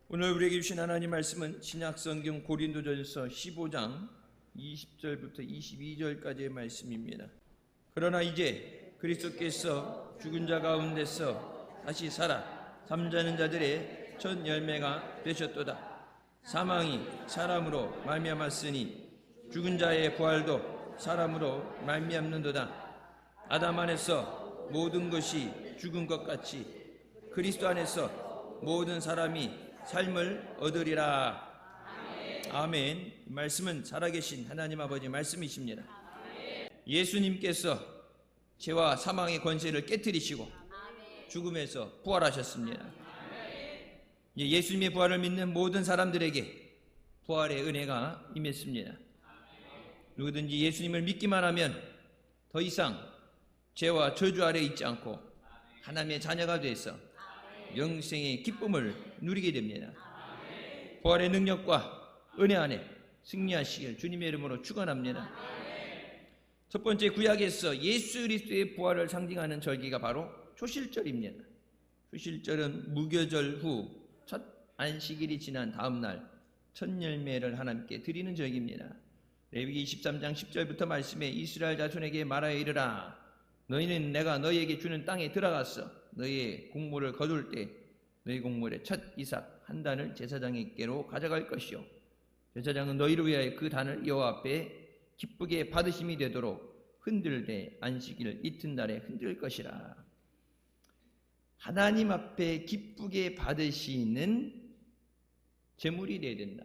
오늘 우리에게 주신 하나님 말씀은 신약성경 고린도전서 15장 20절부터 22절까지의 말씀입니다. 그러나 이제 그리스도께서 죽은 자 가운데서 다시 살아 잠자는 자들의 첫 열매가 되셨도다. 사망이 사람으로 말미암았으니 죽은 자의 부활도 사람으로 말미암는도다. 아담 안에서 모든 것이 죽은 것 같이 그리스도 안에서 모든 사람이 삶을 얻으리라. 아멘. 이 말씀은 살아계신 하나님 아버지 말씀이십니다. 예수님께서 죄와 사망의 권세를 깨뜨리시고 죽음에서 부활하셨습니다. 예수님의 부활을 믿는 모든 사람들에게 부활의 은혜가 임했습니다. 누구든지 예수님을 믿기만 하면 더 이상 죄와 저주 아래 있지 않고 하나님의 자녀가 되어서 영생의 기쁨을 누리게 됩니다. 부활의 능력과 은혜 안에 승리하시길 주님의 이름으로 축원합니다. 첫 번째, 구약에서 예수 그리스도의 부활을 상징하는 절기가 바로 초실절입니다. 초실절은 무교절 후 첫 안식일이 지난 다음 날 첫 열매를 하나님께 드리는 절기입니다. 레위기 23장 10절부터 말씀에 이스라엘 자손에게 말하여 이르라. 너희는 내가 너희에게 주는 땅에 들어갔어. 너희의 곡물을 거둘 때 너희 곡물의 첫 이삭 한 단을 제사장에게로 가져갈 것이요, 제사장은 너희를 위하여 그 단을 여호와 앞에 기쁘게 받으심이 되도록 흔들되 안식일 이튿날에 흔들 것이라. 하나님 앞에 기쁘게 받으시는 제물이 되어야 된다.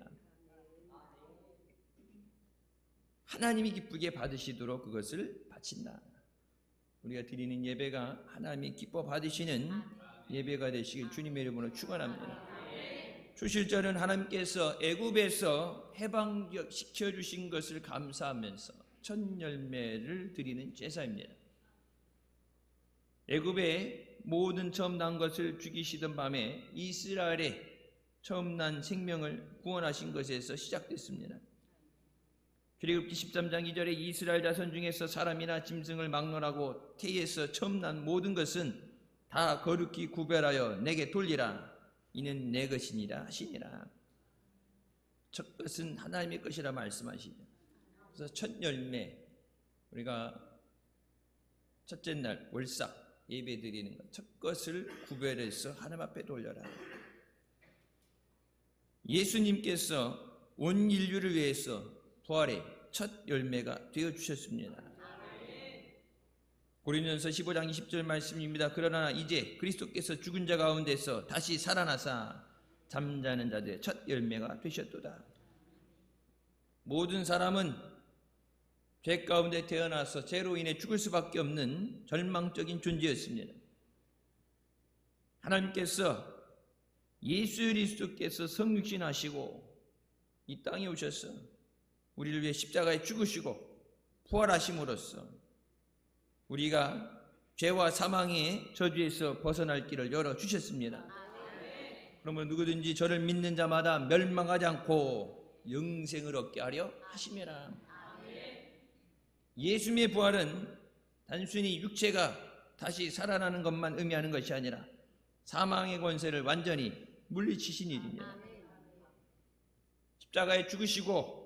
하나님이 기쁘게 받으시도록 그것을 바친다. 우리가 드리는 예배가 하나님이 기뻐 받으시는 예배가 되시길 주님의 이름으로 축원합니다. 초실절은 하나님께서 애굽에서 해방시켜 주신 것을 감사하면서 첫 열매를 드리는 제사입니다. 애굽에 모든 처음 난 것을 죽이시던 밤에 이스라엘의 처음 난 생명을 구원하신 것에서 시작됐습니다. 출애굽기 13장 2절에 이스라엘 자손 중에서 사람이나 짐승을 막론하고 태에서 처음 난 모든 것은 다 거룩히 구별하여 내게 돌리라. 이는 내 것이니라 하시니라. 첫 것은 하나님의 것이라 말씀하시죠. 그래서 첫 열매, 우리가 첫째 날 월삭 예배 드리는 것, 첫 것을 구별해서 하나님 앞에 돌려라. 예수님께서 온 인류를 위해서 부활의 첫 열매가 되어주셨습니다. 고린도전서 15장 20절 말씀입니다. 그러나 이제 그리스도께서 죽은 자 가운데서 다시 살아나사 잠자는 자들의 첫 열매가 되셨도다. 모든 사람은 죄 가운데 태어나서 죄로 인해 죽을 수밖에 없는 절망적인 존재였습니다. 하나님께서 예수 그리스도께서 성육신하시고 이 땅에 오셔서 우리를 위해 십자가에 죽으시고 부활하심으로써 우리가 죄와 사망의 저주에서 벗어날 길을 열어주셨습니다. 그러면 누구든지 저를 믿는 자마다 멸망하지 않고 영생을 얻게 하려 하심이라. 예수님의 부활은 단순히 육체가 다시 살아나는 것만 의미하는 것이 아니라 사망의 권세를 완전히 물리치신 일입니다. 십자가에 죽으시고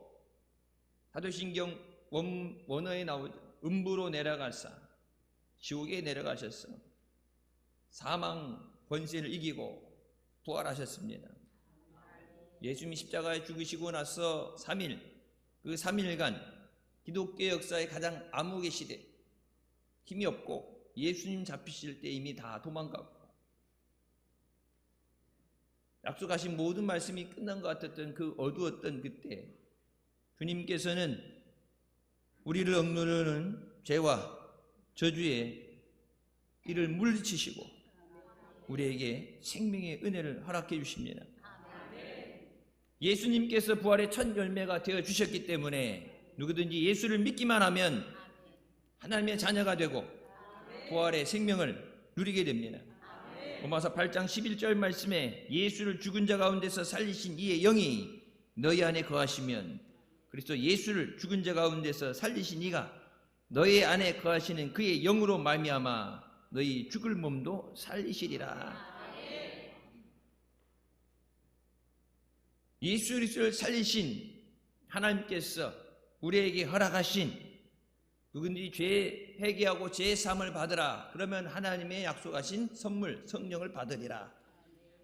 사도신경 원어에 나오죠. 음부로 내려가사 지옥에 내려가셔서 사망 권세를 이기고 부활하셨습니다. 예수님이 십자가에 죽으시고 나서 3일, 그 3일간 기독교 역사의 가장 암흑의 시대, 힘이 없고 예수님 잡히실 때 이미 다 도망갔고 약속하신 모든 말씀이 끝난 것 같았던 그 어두웠던 그때 주님께서는 우리를 억누르는 죄와 저주의 이를 물리치시고 우리에게 생명의 은혜를 허락해 주십니다. 예수님께서 부활의 첫 열매가 되어 주셨기 때문에 누구든지 예수를 믿기만 하면 하나님의 자녀가 되고 부활의 생명을 누리게 됩니다. 로마서 8장 11절 말씀에 예수를 죽은 자 가운데서 살리신 이의 영이 너희 안에 거하시면, 그리스도 예수를 죽은 자 가운데서 살리신 이가 너희 안에 거하시는 그의 영으로 말미암아 너희 죽을 몸도 살리시리라. 예수 그리스도를 살리신 하나님께서 우리에게 허락하신 누구든지 죄 회개하고 죄 사함을 받으라. 그러면 하나님의 약속하신 선물 성령을 받으리라.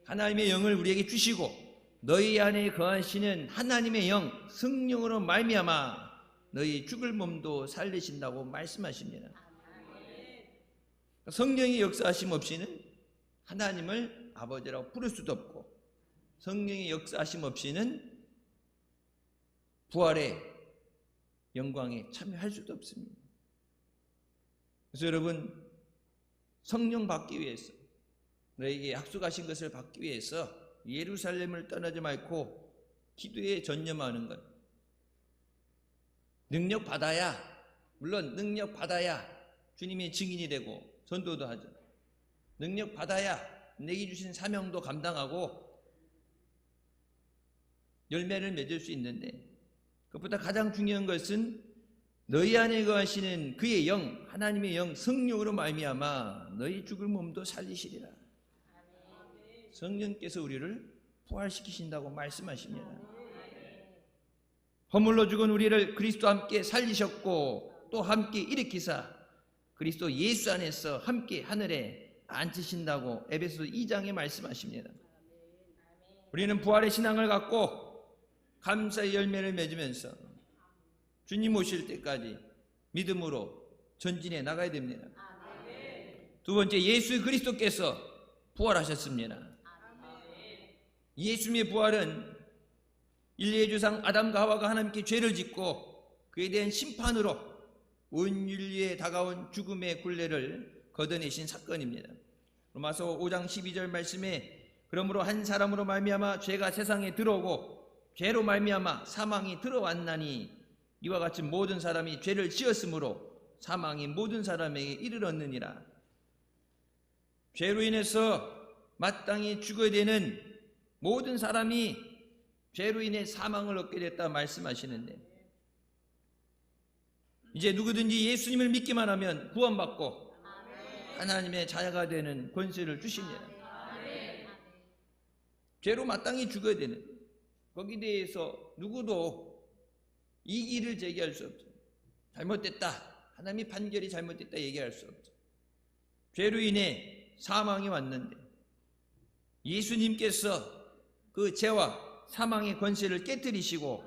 하나님의 영을 우리에게 주시고 너희 안에 거하시는 하나님의 영 성령으로 말미암아 너희 죽을 몸도 살리신다고 말씀하십니다. 성령의 역사하심 없이는 하나님을 아버지라고 부를 수도 없고 성령의 역사하심 없이는 부활의 영광에 참여할 수도 없습니다. 그래서 여러분, 성령 받기 위해서 너에게 약속하신 것을 받기 위해서 예루살렘을 떠나지 말고 기도에 전념하는 것. 능력 받아야, 물론 능력 받아야 주님의 증인이 되고 전도도 하죠. 능력 받아야 내게 주신 사명도 감당하고 열매를 맺을 수 있는데, 그것보다 가장 중요한 것은 너희 안에 거하시는 그의 영, 하나님의 영, 성령으로 말미암아 너희 죽을 몸도 살리시리라. 성령께서 우리를 부활시키신다고 말씀하십니다. 허물로 죽은 우리를 그리스도와 함께 살리셨고 또 함께 일으키사 그리스도 예수 안에서 함께 하늘에 앉히신다고 에베소 2장에 말씀하십니다. 우리는 부활의 신앙을 갖고 감사의 열매를 맺으면서 주님 오실 때까지 믿음으로 전진해 나가야 됩니다. 두 번째, 예수 그리스도께서 부활하셨습니다. 예수님의 부활은 인류의 조상 아담과 하와가 하나님께 죄를 짓고 그에 대한 심판으로 온 인류에 다가온 죽음의 굴레를 걷어내신 사건입니다. 로마서 5장 12절 말씀에 그러므로 한 사람으로 말미암아 죄가 세상에 들어오고 죄로 말미암아 사망이 들어왔나니 이와 같이 모든 사람이 죄를 지었으므로 사망이 모든 사람에게 이르렀느니라. 죄로 인해서 마땅히 죽어야 되는 모든 사람이 죄로 인해 사망을 얻게 됐다 말씀하시는데, 이제 누구든지 예수님을 믿기만 하면 구원받고 하나님의 자녀가 되는 권세를 주십니다. 죄로 마땅히 죽어야 되는, 거기에 대해서 누구도 이의를 제기할 수 없죠. 잘못됐다, 하나님의 판결이 잘못됐다 얘기할 수 없죠. 죄로 인해 사망이 왔는데 예수님께서 그 죄와 사망의 권세를 깨뜨리시고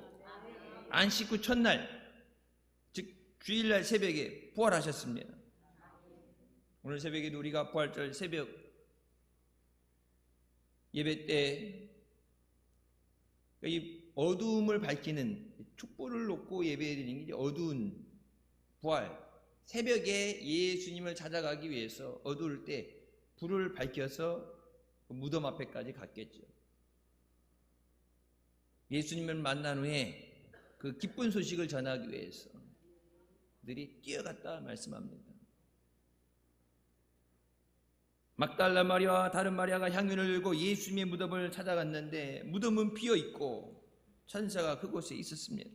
안식 후 첫날, 즉 주일날 새벽에 부활하셨습니다. 오늘 새벽에도 우리가 부활절 새벽 예배 때 이 어두움을 밝히는 촛불을 놓고 예배드리는 게 어두운 부활, 새벽에 예수님을 찾아가기 위해서 어두울 때 불을 밝혀서 그 무덤 앞에까지 갔겠죠. 예수님을 만난 후에 그 기쁜 소식을 전하기 위해서 그들이 뛰어갔다 말씀합니다. 막달라 마리아와 다른 마리아가 향유를 들고 예수님의 무덤을 찾아갔는데 무덤은 비어있고 천사가 그곳에 있었습니다.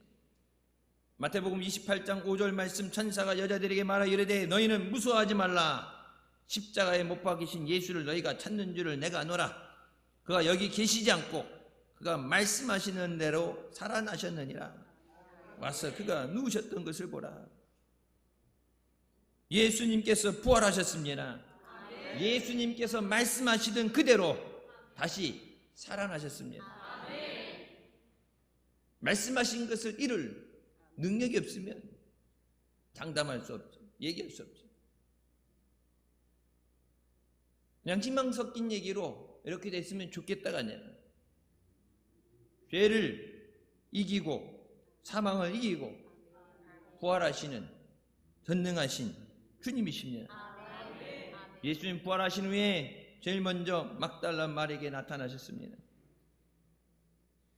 마태복음 28장 5절 말씀, 천사가 여자들에게 말하 이르되 너희는 무서워하지 말라. 십자가에 못 박이신 예수를 너희가 찾는 줄을 내가 아노라. 그가 여기 계시지 않고 그가 말씀하시는 대로 살아나셨느니라. 와서 그가 누우셨던 것을 보라. 예수님께서 부활하셨습니다. 예수님께서 말씀하시던 그대로 다시 살아나셨습니다. 말씀하신 것을 이룰 능력이 없으면 장담할 수 없죠. 얘기할 수 없죠. 그냥 희망 섞인 얘기로 이렇게 됐으면 좋겠다가 아니라 죄를 이기고 사망을 이기고 부활하시는 전능하신 주님이십니다. 예수님 부활하신 후에 제일 먼저 막달라 마리아에게 나타나셨습니다.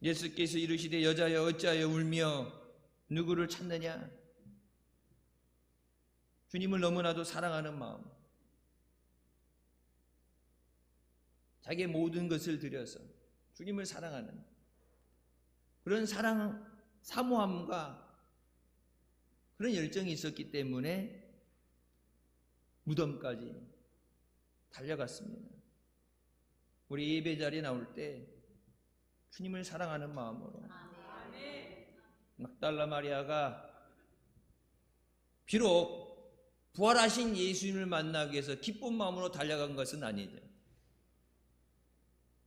예수께서 이르시되 여자여 어찌하여 울며 누구를 찾느냐. 주님을 너무나도 사랑하는 마음, 자기의 모든 것을 들여서 주님을 사랑하는 그런 사랑, 사모함과 그런 열정이 있었기 때문에 무덤까지 달려갔습니다. 우리 예배 자리에 나올 때 주님을 사랑하는 마음으로. 막달라 마리아가 비록 부활하신 예수님을 만나기 위해서 기쁜 마음으로 달려간 것은 아니죠.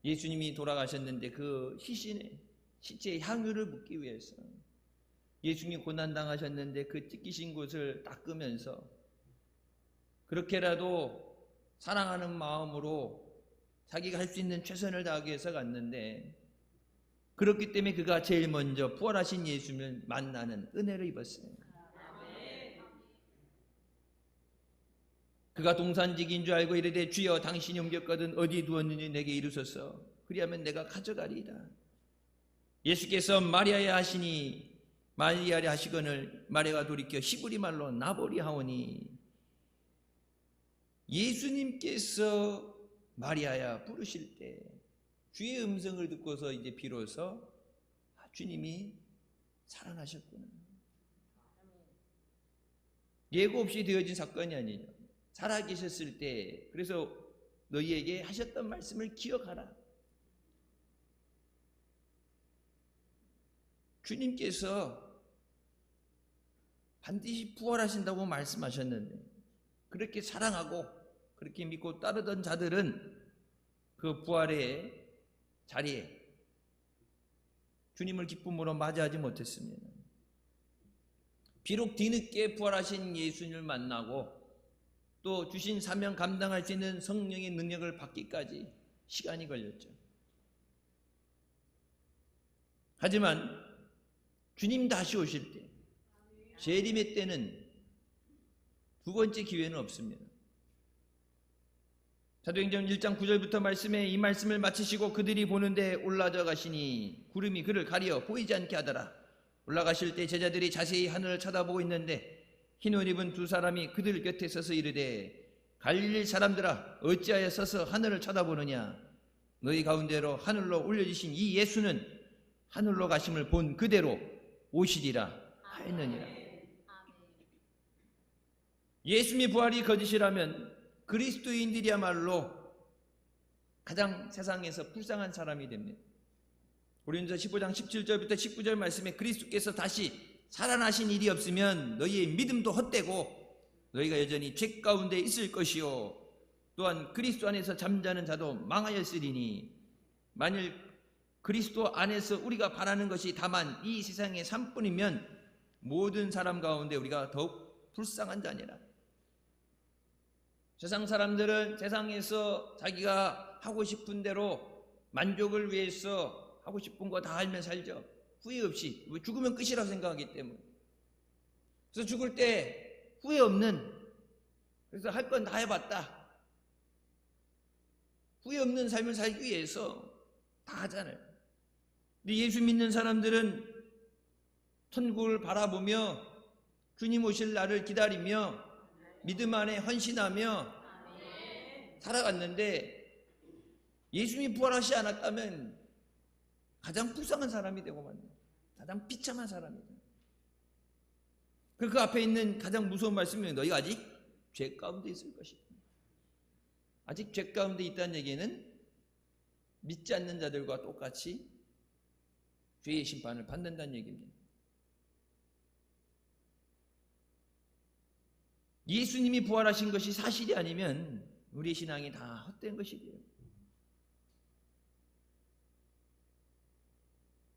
예수님이 돌아가셨는데 그 시체의 향유를 묻기 위해서, 예수님이 고난당하셨는데 그 찢기신 곳을 닦으면서 그렇게라도 사랑하는 마음으로 자기가 할 수 있는 최선을 다하기 위해서 갔는데, 그렇기 때문에 그가 제일 먼저 부활하신 예수님을 만나는 은혜를 입었어요. 그가 동산직인 줄 알고 이르되 주여 당신이 옮겼거든 어디 두었느니 내게 이루소서. 그리하면 내가 가져가리이다. 예수께서 마리아야 하시니 마리아라 하시거늘 마리아가 돌이켜 히브리 말로 나보리 하오니, 예수님께서 마리아야 부르실 때 주의 음성을 듣고서 이제 비로소 주님이 살아나셨구나. 예고 없이 되어진 사건이 아니죠. 살아계셨을 때, 그래서 너희에게 하셨던 말씀을 기억하라. 주님께서 반드시 부활하신다고 말씀하셨는데, 그렇게 사랑하고 그렇게 믿고 따르던 자들은 그 부활의 자리에 주님을 기쁨으로 맞이하지 못했습니다. 비록 뒤늦게 부활하신 예수님을 만나고 또 주신 사명 감당할 수 있는 성령의 능력을 받기까지 시간이 걸렸죠. 하지만 주님 다시 오실 때, 재림의 때는 두 번째 기회는 없습니다. 사도행전 1장 9절부터 말씀에 이 말씀을 마치시고 그들이 보는데 올라져 가시니 구름이 그를 가리어 보이지 않게 하더라. 올라가실 때 제자들이 자세히 하늘을 쳐다보고 있는데 흰옷 입은 두 사람이 그들 곁에 서서 이르되 갈릴리 사람들아 어찌하여 서서 하늘을 쳐다보느냐. 너희 가운데로 하늘로 올려지신 이 예수는 하늘로 가심을 본 그대로 오시리라 하였느니라. 예수님의 부활이 거짓이라면 그리스도인들이야말로 가장 세상에서 불쌍한 사람이 됩니다. 고린도서 15장 17절부터 19절 말씀에 그리스도께서 다시 살아나신 일이 없으면 너희의 믿음도 헛되고 너희가 여전히 죄 가운데 있을 것이요 또한 그리스도 안에서 잠자는 자도 망하였으리니, 만일 그리스도 안에서 우리가 바라는 것이 다만 이 세상의 삶뿐이면 모든 사람 가운데 우리가 더욱 불쌍한 자니라. 세상 사람들은 세상에서 자기가 하고 싶은 대로 만족을 위해서 하고 싶은 거 다 알면 살죠. 후회 없이. 죽으면 끝이라고 생각하기 때문에. 그래서 죽을 때 후회 없는, 그래서 할 건 다 해봤다, 후회 없는 삶을 살기 위해서 다 하잖아요. 근데 예수 믿는 사람들은 천국을 바라보며 주님 오실 날을 기다리며 믿음 안에 헌신하며 살아갔는데, 예수님이 부활하시지 않았다면 가장 불쌍한 사람이 되고 맙니다. 가장 비참한 사람이 됩니다. 그 앞에 있는 가장 무서운 말씀이 너희가 아직 죄 가운데 있을 것이다. 아직 죄 가운데 있다는 얘기는 믿지 않는 자들과 똑같이 죄의 심판을 받는다는 얘기입니다. 예수님이 부활하신 것이 사실이 아니면 우리 신앙이 다 헛된 것이 돼요.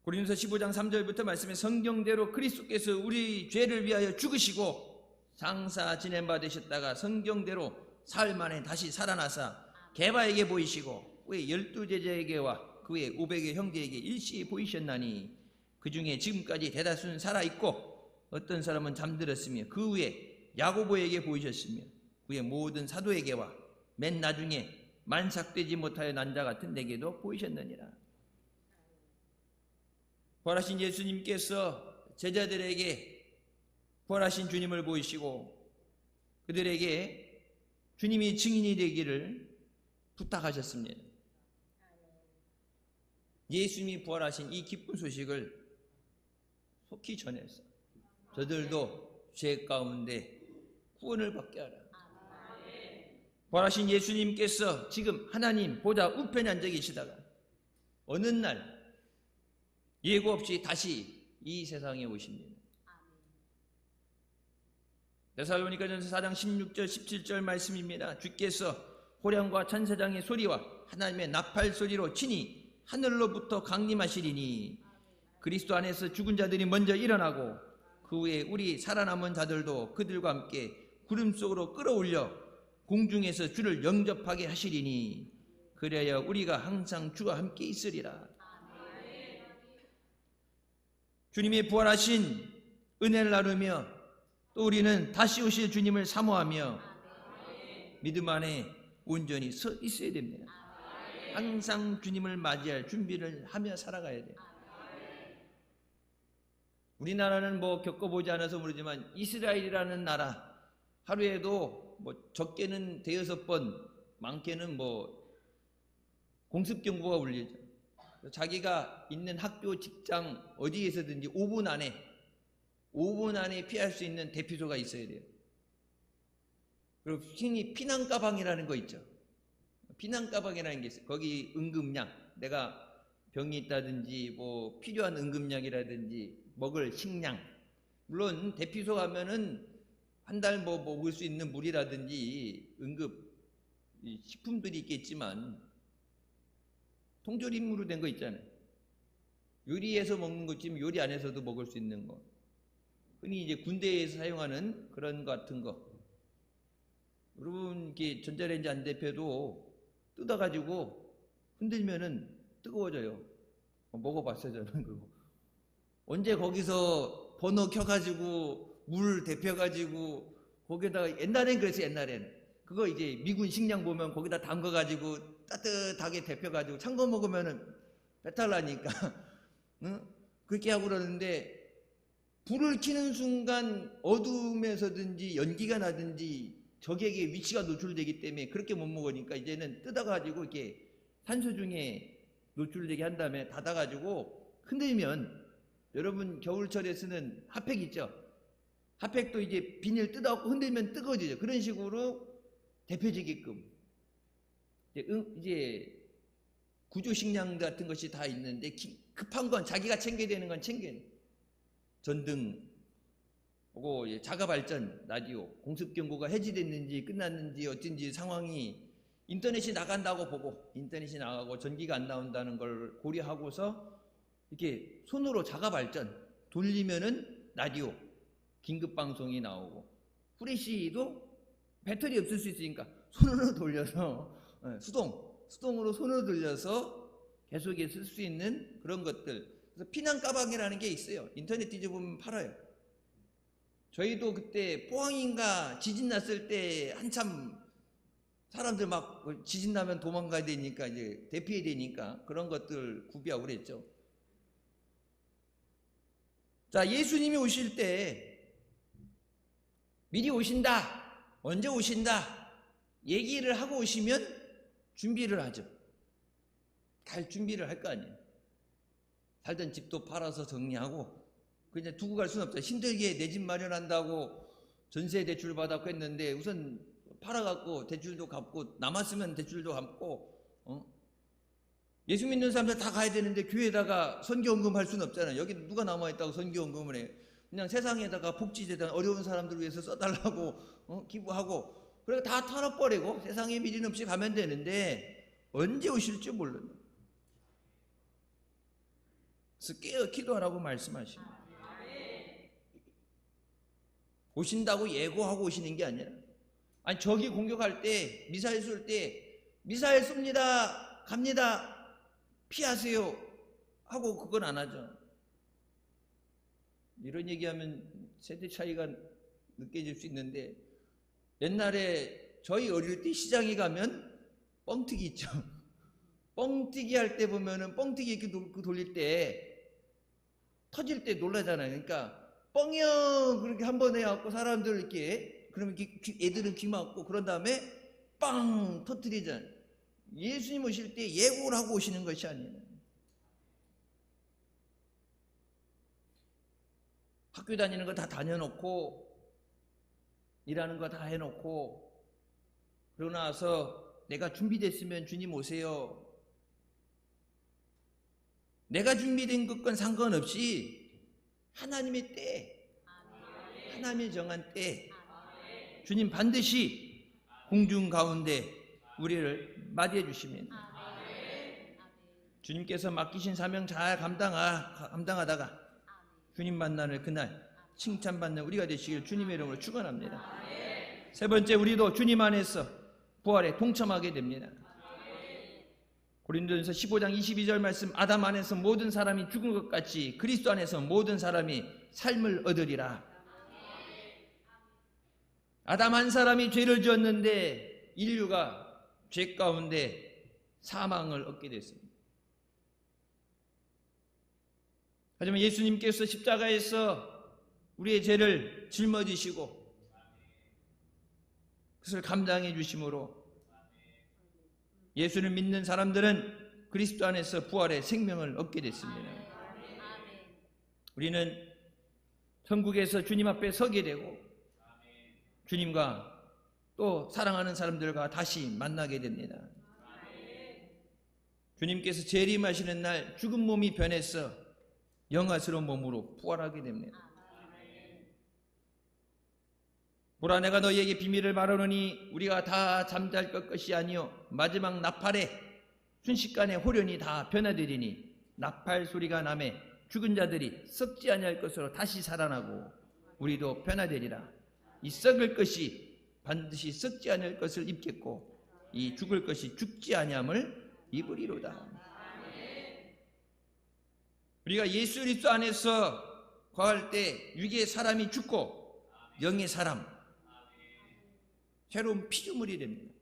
고린도서 15장 3절부터 말씀에 성경대로 그리스도께서 우리 죄를 위하여 죽으시고 장사 지낸 바 되셨다가 성경대로 사흘 만에 다시 살아나사 게바에게 보이시고 그의 12제자에게와 그의 500의 형제에게 일시에 보이셨나니 그 중에 지금까지 대다수는 살아있고 어떤 사람은 잠들었으며 그 후에 야고보에게 보이셨으며 그의 모든 사도에게와 맨 나중에 만삭되지 못하여 난 자 같은 내게도 보이셨느니라. 부활하신 예수님께서 제자들에게 부활하신 주님을 보이시고 그들에게 주님이 증인이 되기를 부탁하셨습니다. 예수님이 부활하신 이 기쁜 소식을 속히 전해서 저들도 죄 가운데 구원을 받게 하라. 부활하신 예수님께서 지금 하나님 보좌 우편에 앉아 계시다가 어느 날 예고 없이 다시 이 세상에 오십니다. 데살로니가전서 4장 16절 17절 말씀입니다. 주께서 호령과 천사장의 소리와 하나님의 나팔 소리로 친히 하늘로부터 강림하시리니 그리스도 안에서 죽은 자들이 먼저 일어나고 그 후에 우리 살아남은 자들도 그들과 함께 구름 속으로 끌어올려 공중에서 주를 영접하게 하시리니 그래야 우리가 항상 주와 함께 있으리라. 주님의 부활하신 은혜를 나누며 또 우리는 다시 오실 주님을 사모하며 믿음 안에 온전히 서 있어야 됩니다. 항상 주님을 맞이할 준비를 하며 살아가야 돼요. 우리나라는 뭐 겪어보지 않아서 모르지만 이스라엘이라는 나라 하루에도 뭐 적게는 5번 많게는 뭐 공습경보가 울리죠. 자기가 있는 학교, 직장 어디에서든지 5분 안에 피할 수 있는 대피소가 있어야 돼요. 그리고 흔히 피난가방이라는 거 있죠. 피난가방이라는 게 있어요. 거기 응급약, 내가 병이 있다든지 뭐 필요한 응급약이라든지 먹을 식량, 물론 대피소 가면은 한 달 뭐 먹을 수 있는 물이라든지 응급 식품들이 있겠지만 통조림으로 된 거 있잖아요. 요리해서 먹는 거 있지만 요리 안에서도 먹을 수 있는 거. 흔히 이제 군대에서 사용하는 그런 거 같은 거. 여러분, 이렇게 전자레인지 안 데펴도 뜯어가지고 흔들면은 뜨거워져요. 먹어봤어요, 저는 그거. 언제 거기서 버너 켜가지고 물 데펴가지고 거기다가 옛날엔 그랬어요, 옛날에는. 그거 이제 미군 식량 보면 거기다 담가가지고 따뜻하게 데펴가지고 찬 거 먹으면은 배탈 나니까. 응? 그렇게 하고 그러는데 불을 켜는 순간 어둠에서든지 연기가 나든지 적에게 위치가 노출되기 때문에 그렇게 못 먹으니까 이제는 뜯어가지고 이렇게 산소 중에 노출되게 한 다음에 닫아가지고 흔들면 여러분 겨울철에 쓰는 핫팩 있죠? 핫팩도 이제 비닐 뜯어갖고 흔들면 뜨거워지죠. 그런 식으로 데펴지게끔 이제 구조식량 같은 것이 다 있는데 급한 건 자기가 챙겨야 되는 건 챙겨야 돼요. 전등, 그리고 자가발전, 라디오, 공습경보가 해지됐는지 끝났는지 어쩐지 상황이 인터넷이 나간다고 보고 인터넷이 나가고 전기가 안 나온다는 걸 고려하고서 이렇게 손으로 자가발전 돌리면은 라디오, 긴급방송이 나오고 후레쉬도 배터리 없을 수 있으니까 손으로 돌려서 수동으로 손으로 돌려서 계속 쓸 수 있는 그런 것들. 그래서 피난 가방이라는 게 있어요. 인터넷 뒤져보면 팔아요. 저희도 그때 포항인가 지진 났을 때 한참 사람들 막 지진 나면 도망가야 되니까 이제 대피해야 되니까 그런 것들 구비하고 그랬죠. 자, 예수님이 오실 때 미리 오신다, 언제 오신다 얘기를 하고 오시면 준비를 하죠. 갈 준비를 할 거 아니에요. 살던 집도 팔아서 정리하고 그냥 두고 갈 수는 없죠. 힘들게 내 집 마련한다고 전세 대출 받았고 했는데 우선 팔아갖고 대출도 갚고 남았으면 대출도 갚고 예수 믿는 사람들 다 가야 되는데 교회에다가 선교헌금 할 수는 없잖아요. 여기 누가 남아있다고 선교헌금을 해. 그냥 세상에다가 복지재단 어려운 사람들 위해서 써달라고 기부하고 그리고 다 털어버리고 세상에 미련 없이 가면 되는데 언제 오실지 몰라요. 그래서 깨어 기도하라고 말씀하십니다. 오신다고 예고하고 오시는 게 아니라 아니 적이 공격할 때 미사일 쏠 때 미사일 쏩니다 갑니다 피하세요 하고 그건 안 하죠. 이런 얘기하면 세대 차이가 느껴질 수 있는데 옛날에 저희 어릴 때 시장에 가면 뻥튀기 있죠. 뻥튀기 할 때 보면은 뻥튀기 이렇게 돌릴 때 터질 때 놀라잖아요. 그러니까 뻥이요 그렇게 한번 해갖고 사람들 이렇게 그러면 애들은 귀 막고 그런 다음에 빵 터뜨리잖아요. 예수님 오실 때 예고를 하고 오시는 것이 아니에요. 학교 다니는 거 다 다녀놓고 일하는 거 다 해놓고 그러고 나서 내가 준비됐으면 주님 오세요. 내가 준비된 것과 상관없이 하나님의 때, 하나님의 정한 때 주님 반드시 공중 가운데 우리를 맞이해 주십니다. 주님께서 맡기신 사명 잘 감당하다가 주님 만나는 그날 칭찬받는 우리가 되시길 주님의 이름으로 축원합니다. 세 번째, 우리도 주님 안에서 부활에 동참하게 됩니다. 고린도전서 15장 22절 말씀, 아담 안에서 모든 사람이 죽은 것 같이 그리스도 안에서 모든 사람이 삶을 얻으리라. 아담 한 사람이 죄를 지었는데 인류가 죄 가운데 사망을 얻게 됐습니다. 하지만 예수님께서 십자가에서 우리의 죄를 짊어지시고 그것을 감당해 주심으로 예수를 믿는 사람들은 그리스도 안에서 부활의 생명을 얻게 됐습니다. 우리는 천국에서 주님 앞에 서게 되고 주님과 또 사랑하는 사람들과 다시 만나게 됩니다. 주님께서 재림하시는 날 죽은 몸이 변해서 영화스러운 몸으로 부활하게 됩니다. 보라, 내가 너희에게 비밀을 말하노니 우리가 다 잠잘 것이 아니요 마지막 나팔에 순식간에 호련히 다 변화되리니 나팔 소리가 나매 죽은 자들이 썩지 아니할 것으로 다시 살아나고 우리도 변화되리라. 이 썩을 것이 반드시 썩지 아니할 것을 입겠고 이 죽을 것이 죽지 아니함을 입으리로다. 우리가 예수 그리스도 안에서 거할 때 육의 사람이 죽고 영의 사람, 새로운 피조물이 됩니다.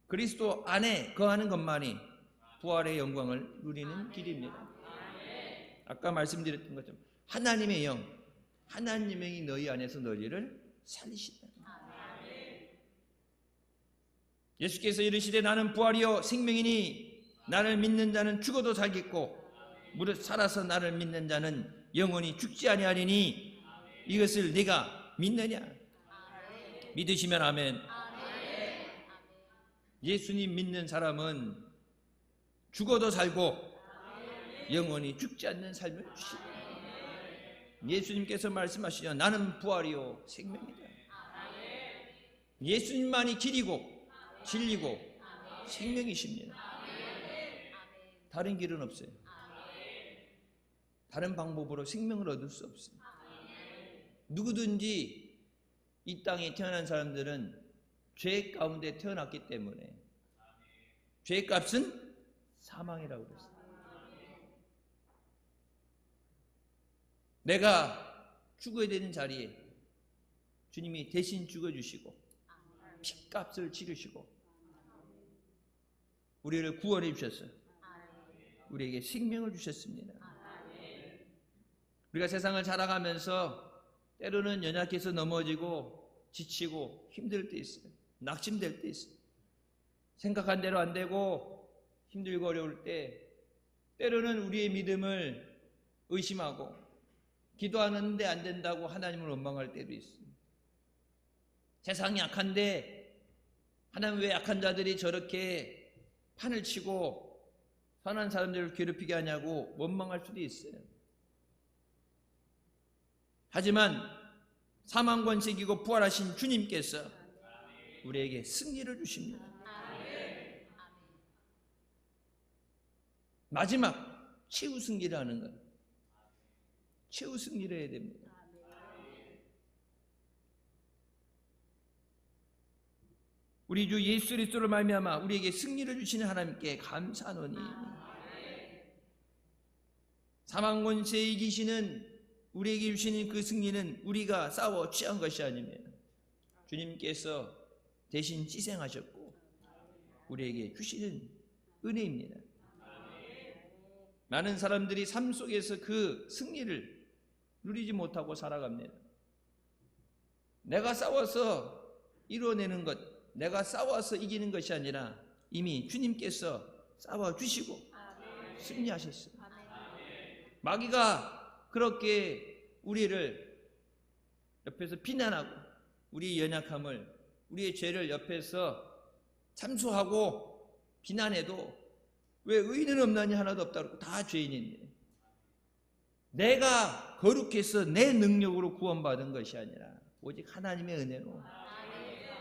그리스도 안에 거하는 것만이 부활의 영광을 누리는 길입니다. 아까 말씀드렸던 것처럼 하나님의 영, 하나님의 영이 너희 안에서 너희를 살리시다. 예수께서 이르시되 나는 부활이요 생명이니 나를 믿는 자는 죽어도 살겠고 무릇 살아서 나를 믿는 자는 영원히 죽지 아니하리니 이것을 네가 믿느냐? 믿으시면 아멘. 예수님 믿는 사람은 죽어도 살고 영원히 죽지 않는 삶을 주시고 예수님께서 말씀하시죠. 나는 부활이요 생명이다. 예수님만이 길이고 진리고 생명이십니다. 다른 길은 없어요. 다른 방법으로 생명을 얻을 수 없습니다. 누구든지 이 땅에 태어난 사람들은 죄 가운데 태어났기 때문에 죄의 값은 사망이라고 그랬어요. 내가 죽어야 되는 자리에 주님이 대신 죽어주시고 핏값을 치르시고 우리를 구원해 주셨어요. 우리에게 생명을 주셨습니다. 우리가 세상을 살아가면서 때로는 연약해서 넘어지고 지치고 힘들 때 있어요. 낙심될 때 있어요. 생각한 대로 안 되고 힘들고 어려울 때 때로는 우리의 믿음을 의심하고 기도하는데 안 된다고 하나님을 원망할 때도 있어요. 세상이 약한데 하나님 왜 약한 자들이 저렇게 판을 치고 선한 사람들을 괴롭히게 하냐고 원망할 수도 있어요. 하지만 사망 권세이고 부활하신 주님께서 우리에게 승리를 주십니다. 마지막 최후 승리를 하는 것, 최후 승리를 해야 됩니다. 우리 주 예수 그리스도를 말미암아 우리에게 승리를 주시는 하나님께 감사하노니 사망 권세에 이기시는 우리에게 주시는 그 승리는 우리가 싸워 취한 것이 아니면 주님께서 대신 희생하셨고 우리에게 주시는 은혜입니다. 많은 사람들이 삶 속에서 그 승리를 누리지 못하고 살아갑니다. 내가 싸워서 이뤄내는 것, 내가 싸워서 이기는 것이 아니라 이미 주님께서 싸워주시고 승리하셨어요. 마귀가 그렇게 우리를 옆에서 비난하고 우리의 연약함을, 우리의 죄를 옆에서 참수하고 비난해도 왜 의인은 없나니 하나도 없다 그러고 다 죄인인데, 내가 거룩해서 내 능력으로 구원받은 것이 아니라 오직 하나님의 은혜로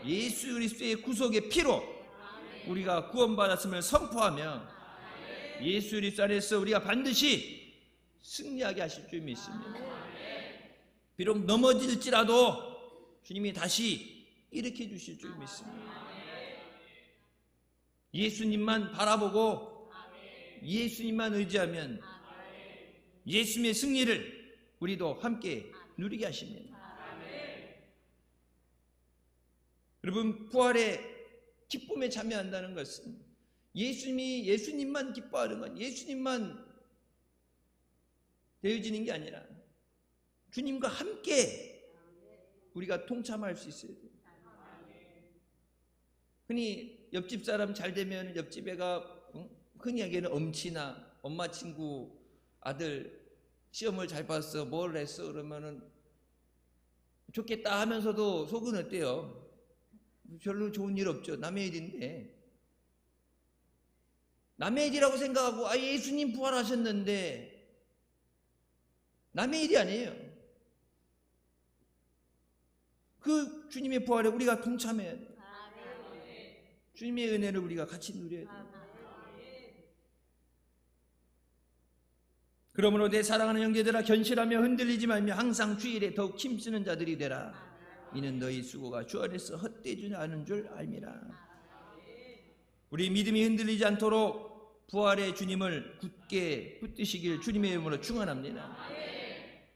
예수 그리스도의 구속의 피로 우리가 구원받았음을 선포하며 예수 그리스도 안에서 우리가 반드시 승리하게 하실 줄 믿습니다. 비록 넘어질지라도 주님이 다시 일으켜 주실 줄 믿습니다. 예수님만 바라보고 예수님만 의지하면 예수님의 승리를 우리도 함께 누리게 하십니다. 여러분, 부활의 기쁨에 참여한다는 것은 예수님만 기뻐하는 건, 예수님만 되어지는 게 아니라 주님과 함께 우리가 동참할 수 있어야 돼요. 흔히 옆집 사람 잘 되면 옆집 애가 흔히 하기에는 엄치나 엄마 친구 아들 시험을 잘 봤어, 뭘 했어 그러면은 좋겠다 하면서도 속은 어때요? 별로 좋은 일 없죠. 남의 일인데, 남의 일이라고 생각하고 예수님 부활하셨는데 남의 일이 아니에요. 그 주님의 부활에 우리가 동참해야 돼요. 주님의 은혜를 우리가 같이 누려야 돼요. 그러므로 내 사랑하는 형제들아, 견실하며 흔들리지 말며 항상 주일에 더욱 힘쓰는 자들이 되라. 이는 너희 수고가 주 안에서 헛되지 않은 줄 알미라. 우리 믿음이 흔들리지 않도록 부활의 주님을 굳게 붙드시길 주님의 이름으로 축원합니다.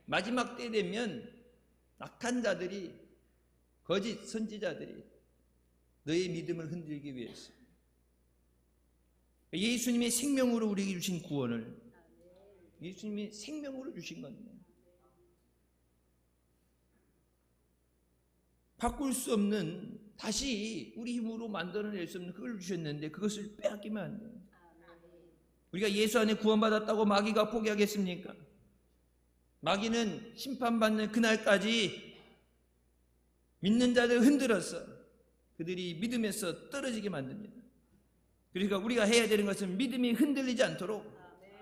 마지막 때 되면 악한 자들이, 거짓 선지자들이 너의 믿음을 흔들기 위해서 예수님의 생명으로 우리에게 주신 구원을 예수님이 생명으로 주신 겁니다. 바꿀 수 없는, 다시 우리 힘으로 만들어낼 수 없는 그걸 주셨는데 그것을 빼앗기면 안 돼요. 우리가 예수 안에 구원받았다고 마귀가 포기하겠습니까? 마귀는 심판받는 그날까지 믿는 자들을 흔들어서 그들이 믿음에서 떨어지게 만듭니다. 그러니까 우리가 해야 되는 것은 믿음이 흔들리지 않도록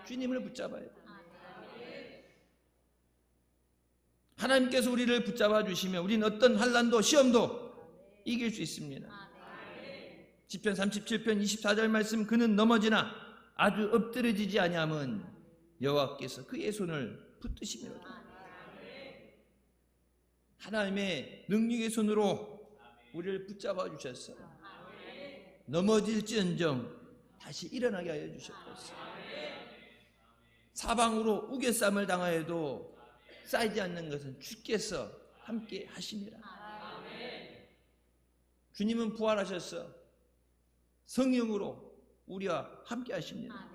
주님을 붙잡아야 돼요. 하나님께서 우리를 붙잡아 주시면 우리는 어떤 환난도 시험도 이길 수 있습니다. 시편 37편 24절 말씀, 그는 넘어지나 아주 엎드러지지 아니함은 여호와께서 그의 손을 붙드시미로다. 하나님의 능력의 손으로 우리를 붙잡아 주셨어. 넘어질지언정 다시 일어나게 하여 주셨어. 사방으로 우겨쌈을 당하여도 쌓이지 않는 것은 주께서 함께 하심이라. 주님은 부활하셔서 성령으로 우리와 함께 하십니다.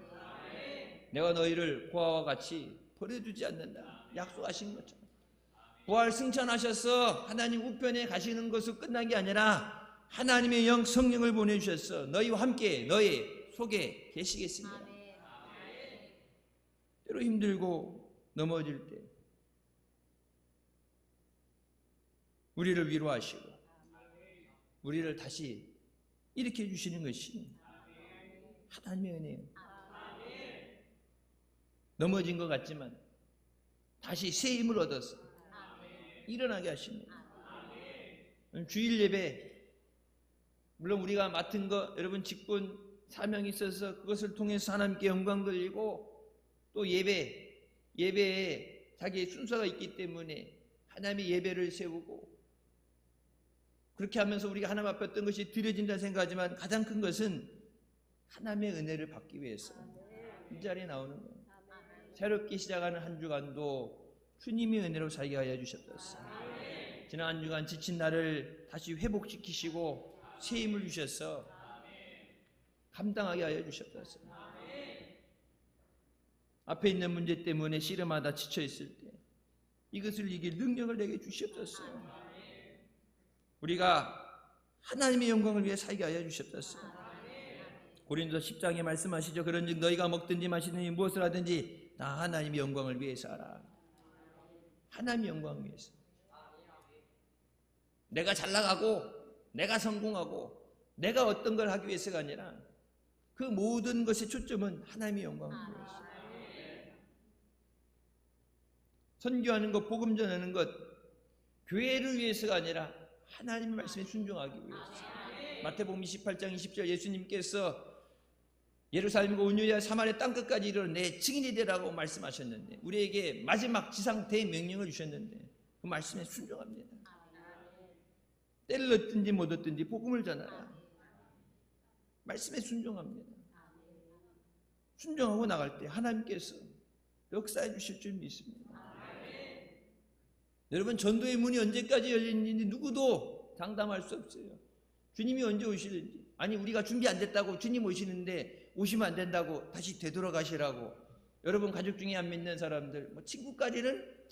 내가 너희를 고아와 같이 버려두지 않는다 약속하신 것처럼 부활 승천하셔서 하나님 우편에 가시는 것으로 끝난 게 아니라 하나님의 영 성령을 보내주셔서 너희와 함께 너희 속에 계시겠습니다. 때로 힘들고 넘어질 때 우리를 위로하시고 우리를 다시 일으켜 주시는 것이 하나님의 은혜예요. 넘어진 것 같지만 다시 새 힘을 얻어서 일어나게 하십니다. 주일 예배, 물론 우리가 맡은 거, 여러분 직분 사명이 있어서 그것을 통해서 하나님께 영광 돌리고, 또 예배에 자기의 순서가 있기 때문에 하나님의 예배를 세우고, 그렇게 하면서 우리가 하나님 앞에 어떤 것이 드려진다 생각하지만 가장 큰 것은 하나님의 은혜를 받기 위해서 이 자리에 나오는 거예요. 새롭게 시작하는 한 주간도 주님의 은혜로 살게 하여 주셨습니다. 지난 한 주간 지친 나를 다시 회복시키시고 새 힘을 주셔서 감당하게 하여 주셨습니다. 앞에 있는 문제 때문에 씨름하다 지쳐 있을 때 이것을 이길 능력을 내게 주셨어요. 우리가 하나님의 영광을 위해 살게 하여 주셨어요. 고린도서 10장에 말씀하시죠. 그런즉 너희가 먹든지 마시든지 무엇을 하든지 다 하나님의 영광을 위해서 하라. 하나님의 영광을 위해서. 내가 잘 나가고 내가 성공하고 내가 어떤 걸 하기 위해서가 아니라 그 모든 것의 초점은 하나님의 영광을 위해서. 선교하는 것, 복음 전하는 것, 교회를 위해서가 아니라 하나님의 말씀에 순종하기 위해서. 마태복음 28장 20절 예수님께서 예루살렘과 온 유대와 사마리아 땅끝까지 이르러 내 증인이 되라고 말씀하셨는데, 우리에게 마지막 지상 대명령을 주셨는데 그 말씀에 순종합니다. 때를 얻든지 못 얻든지 복음을 전하라. 말씀에 순종합니다. 순종하고 나갈 때 하나님께서 역사해 주실 줄 믿습니다. 여러분, 전도의 문이 언제까지 열리는지 누구도 장담할 수 없어요. 주님이 언제 오시는지. 아니, 우리가 준비 안 됐다고 주님 오시는데 오시면 안 된다고 다시 되돌아가시라고. 여러분, 가족 중에 안 믿는 사람들, 뭐 친구까지는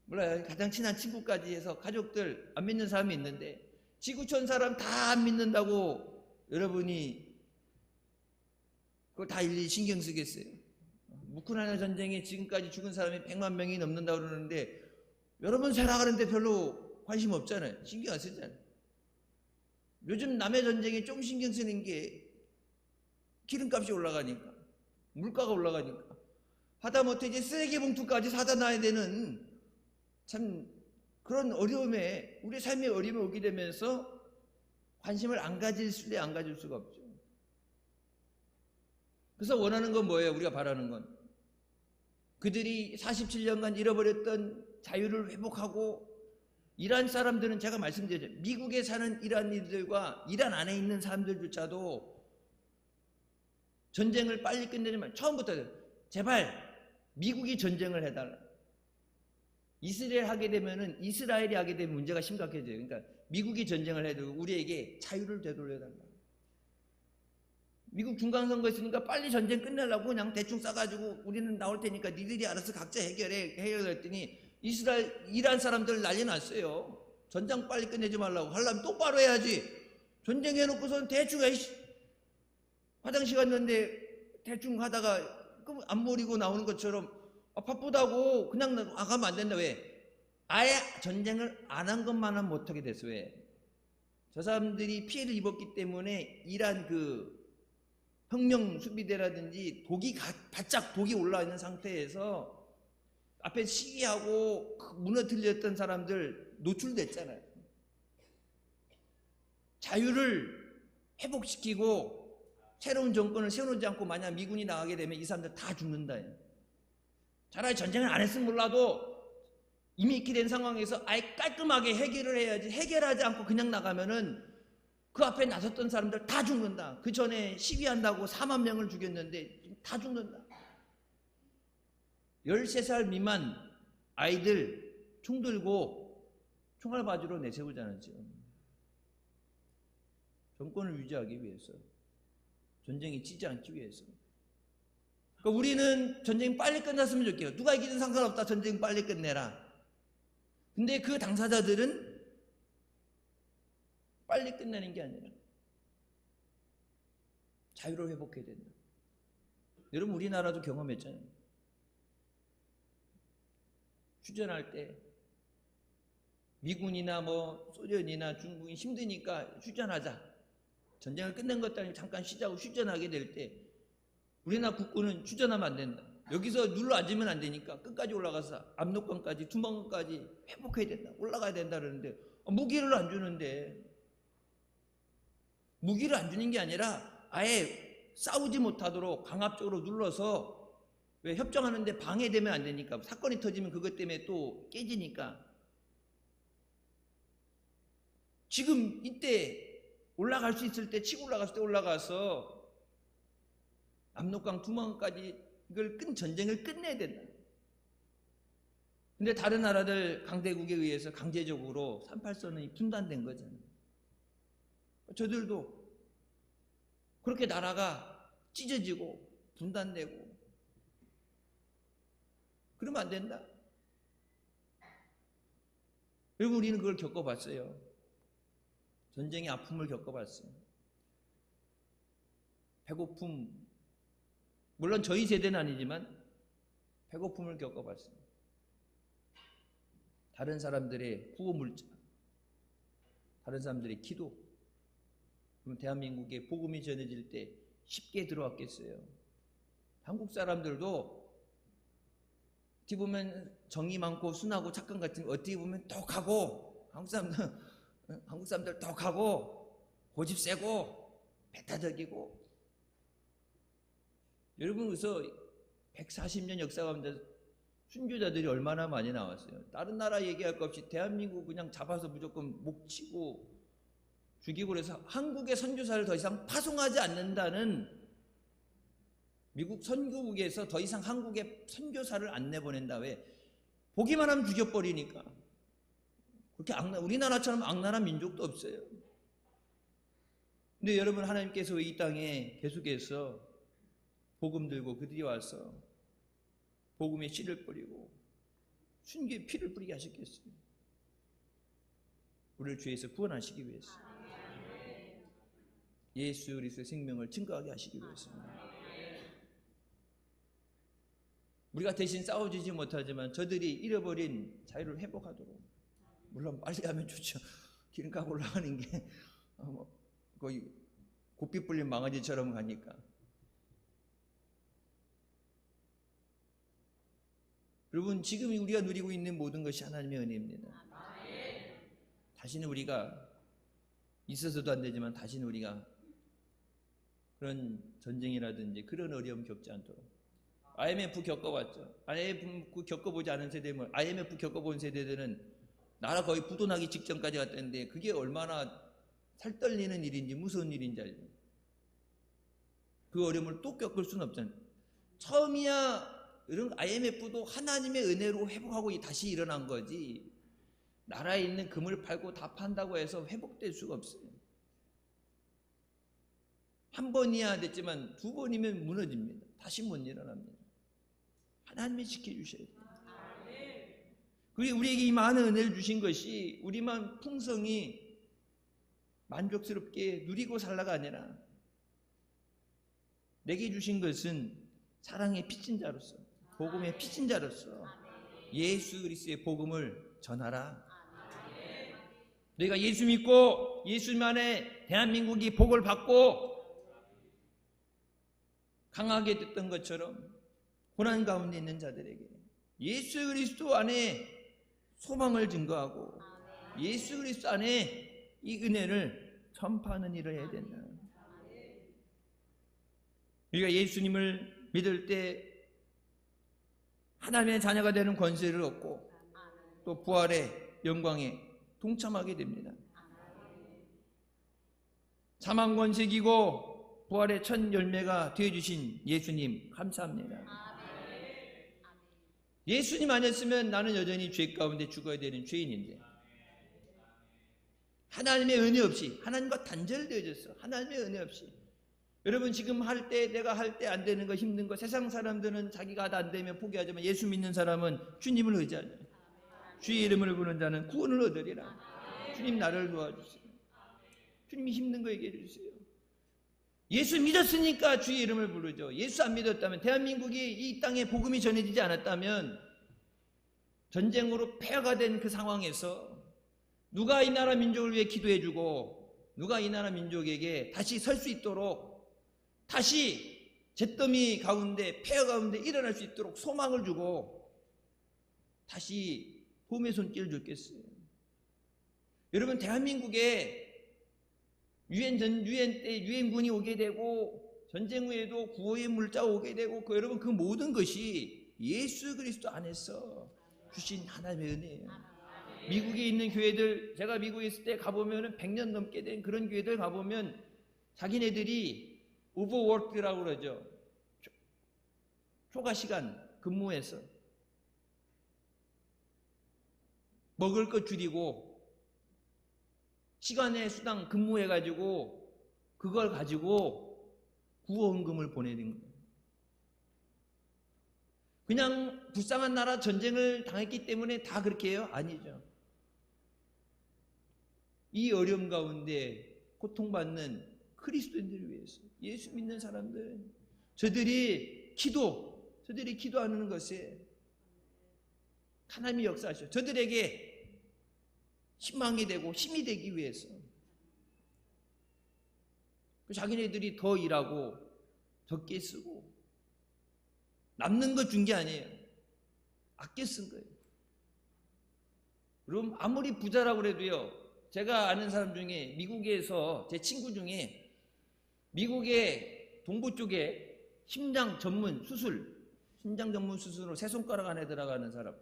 몰라요. 가장 친한 친구까지 해서 가족들 안 믿는 사람이 있는데 지구촌 사람 다 안 믿는다고 여러분이 그걸 다 일일이 신경 쓰겠어요? 우크라이나 전쟁에 지금까지 죽은 사람이 100만 명이 넘는다고 그러는데 여러분 살아가는데 별로 관심 없잖아요. 신경 안 쓰잖아요. 요즘 남의 전쟁에 좀 신경 쓰는 게 기름값이 올라가니까, 물가가 올라가니까, 하다못해 이제 쓰레기 봉투까지 사다 놔야 되는 참 그런 어려움에, 우리 삶의 어려움이 오게 되면서 관심을 안 가질 수가 없죠. 그래서 원하는 건 뭐예요? 우리가 바라는 건 그들이 47년간 잃어버렸던 자유를 회복하고, 이란 사람들은 제가 말씀드렸죠. 미국에 사는 이란인들과 이란 안에 있는 사람들조차도 전쟁을 빨리 끝내지만 처음부터 제발 미국이 전쟁을 해달라. 이스라엘이 하게 되면 문제가 심각해져요. 그러니까 미국이 전쟁을 해도 우리에게 자유를 되돌려달라. 미국 중간선거 있으니까 빨리 전쟁 끝내려고 그냥 대충 싸가지고 우리는 나올 테니까 니들이 알아서 각자 해결했더니 이란 사람들 난리 났어요. 전쟁 빨리 끝내지 말라고. 하려면 똑바로 해야지. 전쟁해놓고선 대충 화장실 갔는데 대충 하다가 안 버리고 나오는 것처럼 바쁘다고 그냥 나가면 안 된다. 왜? 아예 전쟁을 안 한 것만은 못하게 됐어. 왜? 저 사람들이 피해를 입었기 때문에 이란 혁명 수비대라든지 바짝 독이 올라와 있는 상태에서 앞에 시기하고 무너뜨렸던 사람들 노출됐잖아요. 자유를 회복시키고 새로운 정권을 세워놓지 않고 만약 미군이 나가게 되면 이 사람들 다 죽는다. 차라리 전쟁을 안 했으면 몰라도 이미 이렇게 된 상황에서 아예 깔끔하게 해결을 해야지. 해결하지 않고 그냥 나가면은 그 앞에 나섰던 사람들 다 죽는다. 그 전에 시위한다고 4만 명을 죽였는데 다 죽는다. 13살 미만 아이들 총 들고 총알 바지로 내세우지 않았죠. 정권을 유지하기 위해서, 전쟁이 치지 않기 위해서. 그러니까 우리는 전쟁이 빨리 끝났으면 좋겠어요. 누가 이기든 상관없다. 전쟁 빨리 끝내라. 근데 그 당사자들은 빨리 끝내는 게 아니라 자유를 회복해야 된다. 여러분, 우리나라도 경험했잖아요. 휴전할 때 미군이나 소련이나 중국이 힘드니까 휴전하자. 전쟁을 끝낸 것도 아니고 잠깐 쉬자고 휴전하게 될 때 우리나라 국군은 휴전하면 안 된다. 여기서 눌러 앉으면 안 되니까 끝까지 올라가서 압록강까지 두만강까지 회복해야 된다. 올라가야 된다 그러는데 무기를 안 주는데, 무기를 안 주는 게 아니라 아예 싸우지 못하도록 강압적으로 눌러서, 왜 협정하는데 방해되면 안 되니까, 사건이 터지면 그것 때문에 또 깨지니까. 지금 이때 올라갈 수 있을 때, 치고 올라갔을 때 올라가서 압록강 두만강까지 이걸 전쟁을 끝내야 된다. 근데 다른 나라들 강대국에 의해서 강제적으로 38선이 분단된 거잖아요. 저들도 그렇게 나라가 찢어지고 분단되고 그러면 안 된다. 그리고 우리는 그걸 겪어봤어요. 전쟁의 아픔을 겪어봤어요. 배고픔, 물론 저희 세대는 아니지만 배고픔을 겪어봤어요. 다른 사람들의 구호물자, 다른 사람들의 기도. 그럼 대한민국에 복음이 전해질 때 쉽게 들어왔겠어요? 한국 사람들도 어떻게 보면 정이 많고 순하고 착한 것 같은, 어떻게 보면 독하고, 한국 사람들 독하고 고집 세고 배타적이고. 여러분, 그래서 140년 역사 가운데 순교자들이 얼마나 많이 나왔어요. 다른 나라 얘기할 것 없이 대한민국 그냥 잡아서 무조건 목 치고 죽이고, 그래서 한국의 선교사를 더 이상 파송하지 않는다는, 미국 선교국에서 더 이상 한국에 선교사를 안 내보낸다. 왜? 보기만 하면 죽여버리니까. 그렇게 우리나라처럼 악랄한 민족도 없어요. 근데 여러분, 하나님께서 이 땅에 계속해서 복음 들고 그들이 와서 복음의 씨를 뿌리고 순교의 피를 뿌리게 하셨겠어요? 우리를 죄에서 구원하시기 위해서, 예수 그리스도의 생명을 증거하게 하시기 위해서입니다. 우리가 대신 싸워주지 못하지만 저들이 잃어버린 자유를 회복하도록, 물론 빨리 하면 좋죠. 기름값 올라가는 게 거의 고삐 불린 망아지처럼 가니까. 여러분, 지금 우리가 누리고 있는 모든 것이 하나님의 은혜입니다. 다시는 우리가, 있어서도 안 되지만 다시는 우리가 그런 전쟁이라든지 그런 어려움 겪지 않도록. IMF 겪어봤죠. IMF 겪어보지 않은 세대면, IMF 겪어본 세대들은 나라 거의 부도나기 직전까지 갔다는데 그게 얼마나 살떨리는 일인지 무서운 일인지 알죠. 그 어려움을 또 겪을 수는 없잖아요. 처음이야 이런 IMF도 하나님의 은혜로 회복하고 다시 일어난 거지, 나라에 있는 금을 팔고 다 판다고 해서 회복될 수가 없어요. 한 번이야 됐지만 두 번이면 무너집니다. 다시 못 일어납니다. 하나님이 지켜주셔야 돼요. 그리고 우리에게 이 많은 은혜를 주신 것이 우리만 풍성히 만족스럽게 누리고 살라가 아니라, 내게 주신 것은 사랑의 피친자로서, 복음의 피친자로서 예수 그리스도의 복음을 전하라. 너희가 예수 믿고 예수님 안에 대한민국이 복을 받고 강하게 됐던 것처럼 고난 가운데 있는 자들에게 예수 그리스도 안에 소망을 증거하고 예수 그리스도 안에 이 은혜를 전파하는 일을 해야 된다. 우리가 예수님을 믿을 때 하나님의 자녀가 되는 권세를 얻고 또 부활의 영광에 동참하게 됩니다. 사망 권세이고 부활의 첫 열매가 되어주신 예수님 감사합니다. 예수님 아니었으면 나는 여전히 죄 가운데 죽어야 되는 죄인인데, 하나님의 은혜 없이, 하나님과 단절되어졌어. 하나님의 은혜 없이. 여러분, 지금 할 때, 내가 할 때 안 되는 거, 힘든 거, 세상 사람들은 자기가 안 되면 포기하지만 예수 믿는 사람은 주님을 의지하죠. 주의 이름을 부르는 자는 구원을 얻으리라. 주님 나를 도와주세요. 주님이 힘든 거 얘기해 주세요. 예수 믿었으니까 주의 이름을 부르죠. 예수 안 믿었다면, 대한민국이 이 땅에 복음이 전해지지 않았다면 전쟁으로 폐허가 된 그 상황에서 누가 이 나라 민족을 위해 기도해주고 누가 이 나라 민족에게 다시 설 수 있도록, 다시 잿더미 가운데 폐허 가운데 일어날 수 있도록 소망을 주고 다시 도움의 손길을 줬겠어요. 여러분, 대한민국에 유엔 때 유엔군이 오게 되고 전쟁 후에도 구호의 물자가 오게 되고 여러분, 그 모든 것이 예수 그리스도 안에서 주신 하나님의 은혜예요. 미국에 있는 교회들, 제가 미국에 있을 때 가보면 100년 넘게 된 그런 교회들 가보면 자기네들이 오버워크라고 그러죠. 초과 시간 근무해서 먹을 것 줄이고 시간의 수당 근무해가지고 그걸 가지고 구원금을 보내는 거예요. 그냥 불쌍한 나라 전쟁을 당했기 때문에 다 그렇게 해요? 아니죠. 이 어려움 가운데 고통받는 그리스도인들을 위해서, 예수 믿는 사람들, 저들이 기도하는 것에 하나님이 역사하셔. 저들에게 희망이 되고 힘이 되기 위해서 자기네들이 더 일하고 적게 쓰고 남는 거 준 게 아니에요. 아껴 쓴 거예요. 그럼 아무리 부자라고 그래도요, 제가 아는 사람 중에 미국에서 제 친구 중에 미국의 동부 쪽에 심장 전문 수술으로 세 손가락 안에 들어가는 사람,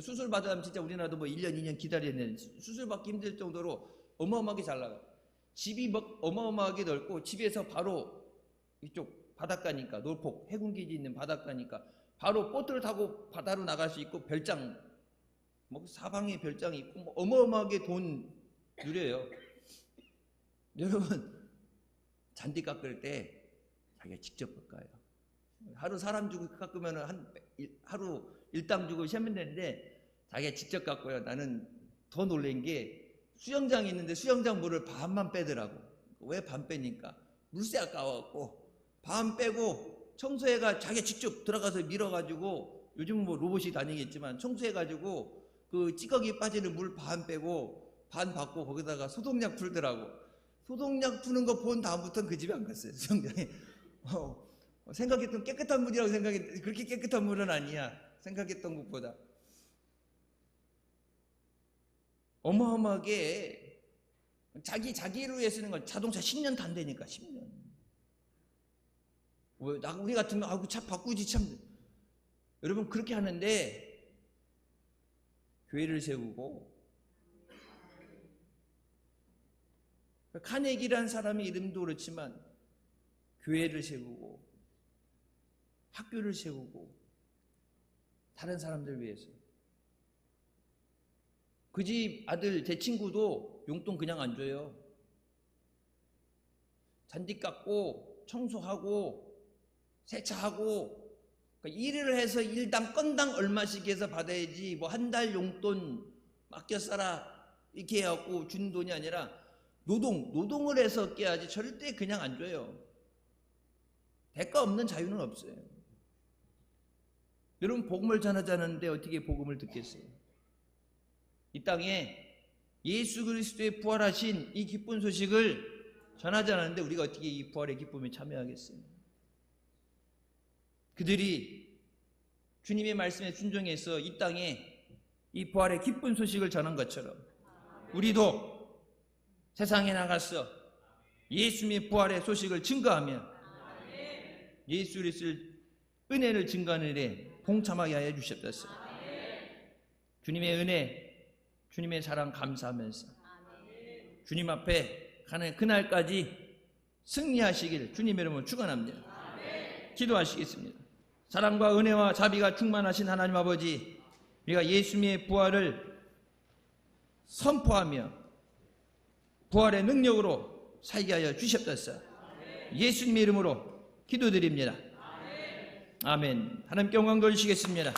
수술 받으면 진짜 우리나라도 뭐 1년 2년 기다리는, 수술 받기 힘들 정도로 어마어마하게 잘 나가요. 집이 어마어마하게 넓고 집에서 바로 이쪽 바닷가니까, 노폭 해군기지 있는 바닷가니까 바로 보트를 타고 바다로 나갈 수 있고, 별장 뭐 사방에 별장이 있고 뭐 어마어마하게 돈 누려요. 여러분, 잔디 깎을 때 자기가 직접 깎아요. 하루 사람 주고 깎으면 하루 일당 주고 쉬면 되는데 자기가 직접 깎고요. 나는 더 놀란 게 수영장이 있는데 수영장 물을 반만 빼더라고. 왜 반 빼니까? 물세 아까워갖고 반 빼고 청소해가 자기가 직접 들어가서 밀어가지고, 요즘은 뭐 로봇이 다니겠지만 청소해가지고 그 찌꺼기 빠지는 물 반 빼고 반 받고 거기다가 소독약 풀더라고. 소독약 푸는 거 본 다음부터는 그 집에 안 갔어요. 수영장에. 생각했던 깨끗한 물이라고 생각했는데 그렇게 깨끗한 물은 아니야. 생각했던 것보다. 어마어마하게 자기를 위해 쓰는 건, 자동차 10년도 안 되니까 10년. 우리 같으면 아이고 차 바꾸지 참. 여러분, 그렇게 하는데 교회를 세우고, 카네기라는 사람의 이름도 그렇지만 교회를 세우고 학교를 세우고 다른 사람들 위해서. 그 집 아들, 제 친구도 용돈 그냥 안 줘요. 잔디 깎고 청소하고 세차하고, 그러니까 일을 해서 일당 건당 얼마씩 해서 받아야지, 뭐 한 달 용돈 맡겨 써라 이렇게 해갖고 준 돈이 아니라 노동을 해서 깨야지 절대 그냥 안 줘요. 대가 없는 자유는 없어요. 여러분, 복음을 전하자는데 어떻게 복음을 듣겠어요? 이 땅에 예수 그리스도의 부활하신 이 기쁜 소식을 전하자는데 우리가 어떻게 이 부활의 기쁨에 참여하겠어요? 그들이 주님의 말씀에 순종해서 이 땅에 이 부활의 기쁜 소식을 전한 것처럼 우리도 세상에 나가서 예수님의 부활의 소식을 증거하며 예수 그리스도의 은혜를 증거하는 일에 동참하게 하여 주시옵소서. 주님의 은혜, 주님의 사랑 감사하면서 주님 앞에 가는 그날까지 승리하시길 주님의 이름으로 축원합니다. 기도하시겠습니다. 사랑과 은혜와 자비가 충만하신 하나님 아버지, 우리가 예수님의 부활을 선포하며 부활의 능력으로 살게 하여 주시옵소서. 예수님의 이름으로 기도드립니다. 아멘. 하나님께 영광 돌리시겠습니다.